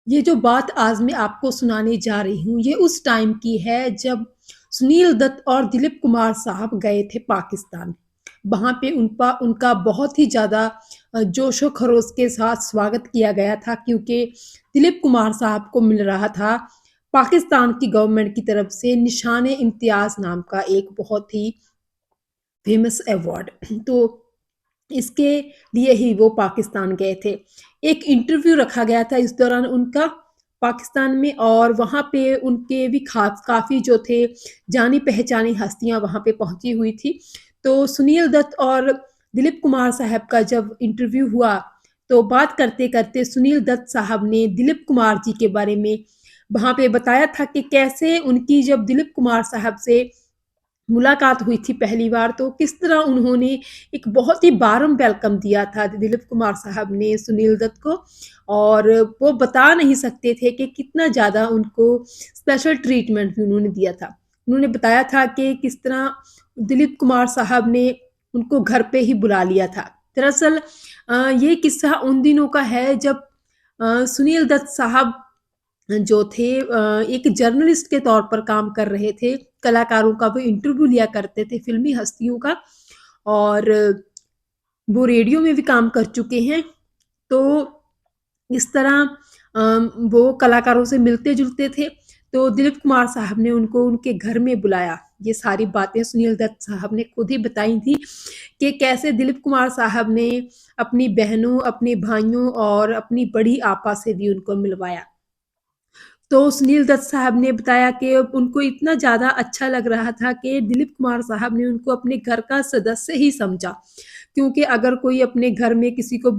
ये जो बात आज मैं आपको सुनाने जा रही हूँ, ये उस टाइम की है जब सुनील दत्त और दिलीप कुमार साहब गए थे पाकिस्तान। वहाँ पे उनका बहुत ही ज़्यादा जोशो खरोश के साथ स्वागत किया गया था क्योंकि दिलीप कुमार साहब को मिल रहा था पाकिस्तान की गवर्नमेंट की तरफ से निशान-ए-इम्तियाज़ नाम का एक बहुत ही फेमस अवार्ड। तो इसके लिए ही वो पाकिस्तान गए थे। एक इंटरव्यू रखा गया था इस दौरान उनका पाकिस्तान में और वहाँ पे उनके भी खास काफ़ी जो थे जानी-पहचानी हस्तियाँ वहाँ पे पहुँची हुई थी। तो सुनील दत्त और दिलीप कुमार साहब का जब इंटरव्यू हुआ, तो बात करते-करते सुनील दत्त साहब ने दिलीप कुमार जी के बारे में वहाँ पे बताया था कि कैसे उनकी जब दिलीप कुमार साहब से मुलाकात हुई थी पहली बार तो किस तरह उन्होंने एक बहुत ही वार्म वेलकम दिया था दिलीप कुमार साहब ने सुनील दत्त को और वो बता नहीं सकते थे कि कितना ज़्यादा उनको स्पेशल ट्रीटमेंट भी उन्होंने दिया था। उन्होंने बताया था कि किस तरह दिलीप कुमार साहब ने उनको घर पे ही बुला लिया था। दरअसल ये किस्सा उन दिनों का है जब सुनील दत्त साहब जो थे एक जर्नलिस्ट के तौर पर काम कर रहे थे। कलाकारों का वो इंटरव्यू लिया करते थे, फ़िल्मी हस्तियों का और वो रेडियो में भी काम कर चुके हैं। तो इस तरह वो कलाकारों से मिलते-जुलते थे। तो दिलीप कुमार साहब ने उनको उनके घर में बुलाया। ये सारी बातें सुनील दत्त साहब ने खुद ही बताई थी कि कैसे दिलीप कुमार साहब ने अपनी बहनों, अपने भाइयों और अपनी बड़ी आपा से भी उनको मिलवाया। तो सुनील दत्त साहब ने बताया कि उनको इतना ज़्यादा अच्छा लग रहा था कि दिलीप कुमार साहब ने उनको अपने घर का सदस्य ही समझा। क्योंकि अगर कोई अपने घर में किसी को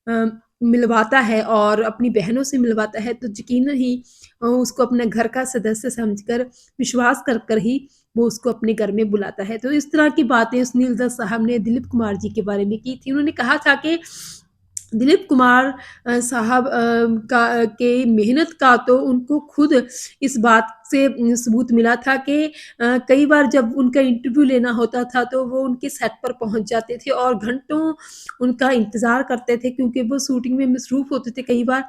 अ, मिलवाता है और अपनी बहनों से मिलवाता है तो यकीनन ही उसको अपने घर का सदस्य समझकर विश्वास कर कर ही वो उसको अपने घर में बुलाता है। तो इस तरह की बातें सुनील दत्त साहब ने दिलीप कुमार जी के बारे में की थी। उन्होंने कहा था कि दिलीप कुमार साहब के मेहनत का तो उनको खुद इस बात से सबूत मिला था कि कई बार जब उनका इंटरव्यू लेना होता था तो वो उनके सेट पर पहुँच जाते थे और घंटों उनका इंतज़ार करते थे क्योंकि वो शूटिंग में मसरूफ़ होते थे कई बार।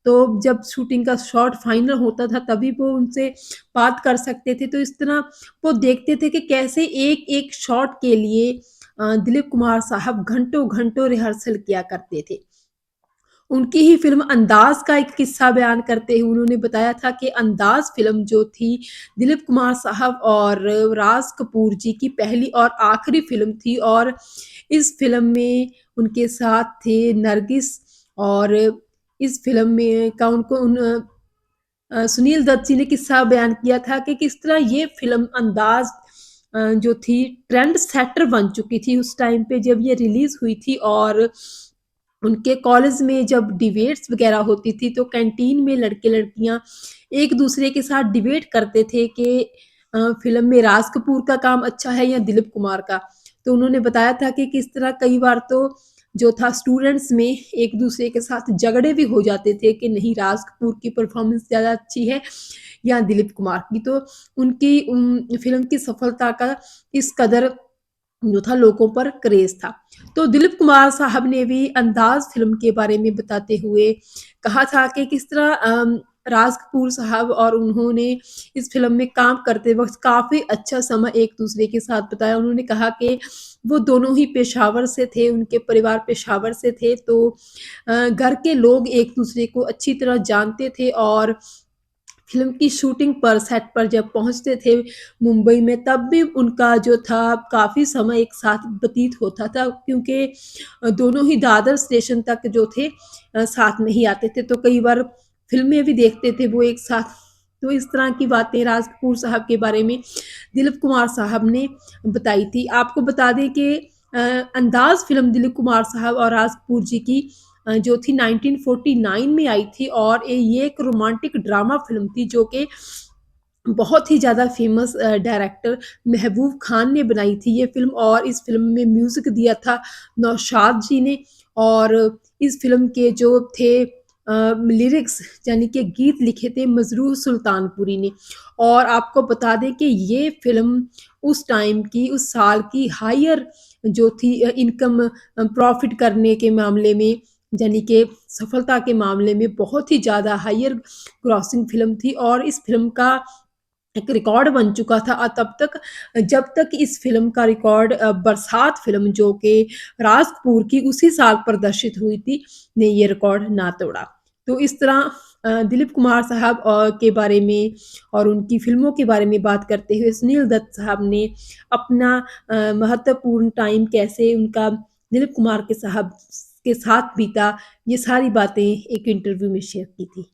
तो जब शूटिंग का शॉट फाइनल होता था तभी वो उनसे बात कर सकते थे। तो इस तरह वो देखते थे कि कैसे एक-एक शॉट के लिए दिलीप कुमार साहब घंटों-घंटों रिहर्सल किया करते थे। उनकी ही फ़िल्म अंदाज़ का एक किस्सा बयान करते हुए उन्होंने बताया था कि अंदाज़ फ़िल्म जो थी दिलीप कुमार साहब और राज कपूर जी की पहली और आखिरी फ़िल्म थी और इस फ़िल्म में उनके साथ थे नरगिस और इस फ़िल्म में का उनको सुनील दत्त जी ने किस्सा बयान किया था कि किस तरह ये फ़िल्म अंदाज़ जो थी ट्रेंड सेटर बन चुकी थी उस टाइम पे जब ये रिलीज़ हुई थी और उनके कॉलेज में जब डिबेट्स वगैरह होती थी तो कैंटीन में लड़के-लड़कियाँ एक-दूसरे के साथ डिबेट करते थे कि फ़िल्म में राज कपूर का काम अच्छा है या दिलीप कुमार का। तो उन्होंने बताया था कि किस तरह कई बार तो जो था स्टूडेंट्स में एक-दूसरे के साथ झगड़े भी हो जाते थे कि नहीं राज कपूर की परफ़ॉर्मेंस ज़्यादा अच्छी है या दिलीप कुमार की। तो उनकी फ़िल्म की सफलता का इस कदर जो था लोगों पर क्रेज़ था। तो दिलीप कुमार साहब ने भी अंदाज़ फ़िल्म के बारे में बताते हुए कहा था कि किस तरह राज कपूर साहब और उन्होंने इस फ़िल्म में काम करते वक़्त काफ़ी अच्छा समय एक-दूसरे के साथ बिताया। उन्होंने कहा कि वो दोनों ही पेशावर से थे, उनके परिवार पेशावर से थे तो घर के लोग एक-दूसरे को अच्छी तरह जानते थे और फ़िल्म की शूटिंग पर सेट पर जब पहुँचते थे मुंबई में तब भी उनका जो था काफ़ी समय एक साथ व्यतीत होता था क्योंकि दोनों ही दादर स्टेशन तक जो थे साथ में ही आते थे तो कई बार फ़िल्में भी देखते थे वो एक साथ। तो इस तरह की बातें राज कपूर साहब के बारे में दिलीप कुमार साहब ने बताई थी। आपको बता दें कि अंदाज़ फ़िल्म दिलीप कुमार साहब और राज कपूर जी की जो थी 1949 में आई थी और ये एक रोमांटिक ड्रामा फ़िल्म थी जो कि बहुत ही ज़्यादा फ़ेमस डायरेक्टर महबूब खान ने बनाई थी ये फ़िल्म और इस फ़िल्म में म्यूज़िक दिया था नौशाद जी ने और इस फ़िल्म के जो थे लिरिक्स यानी कि गीत लिखे थे मजरूह सुल्तानपुरी ने और आपको बता दें कि ये फ़िल्म उस टाइम की, उस साल की हायर जो थी इनकम प्रॉफ़िट करने के मामले में यानी कि सफलता के मामले में बहुत ही ज़्यादा हायर ग्रॉसिंग फ़िल्म थी और इस फ़िल्म का एक रिकॉर्ड बन चुका था तब तक जब तक इस फ़िल्म का रिकॉर्ड बरसात फ़िल्म जो कि राज कपूर की उसी साल प्रदर्शित हुई थी, ने ये रिकॉर्ड ना तोड़ा। तो इस तरह दिलीप कुमार साहब के बारे में और उनकी फ़िल्मों के बारे में बात करते हुए सुनील दत्त साहब ने अपना महत्वपूर्ण टाइम कैसे उनका दिलीप कुमार के साहब के साथ बीता, ये सारी बातें एक इंटरव्यू में शेयर की थी।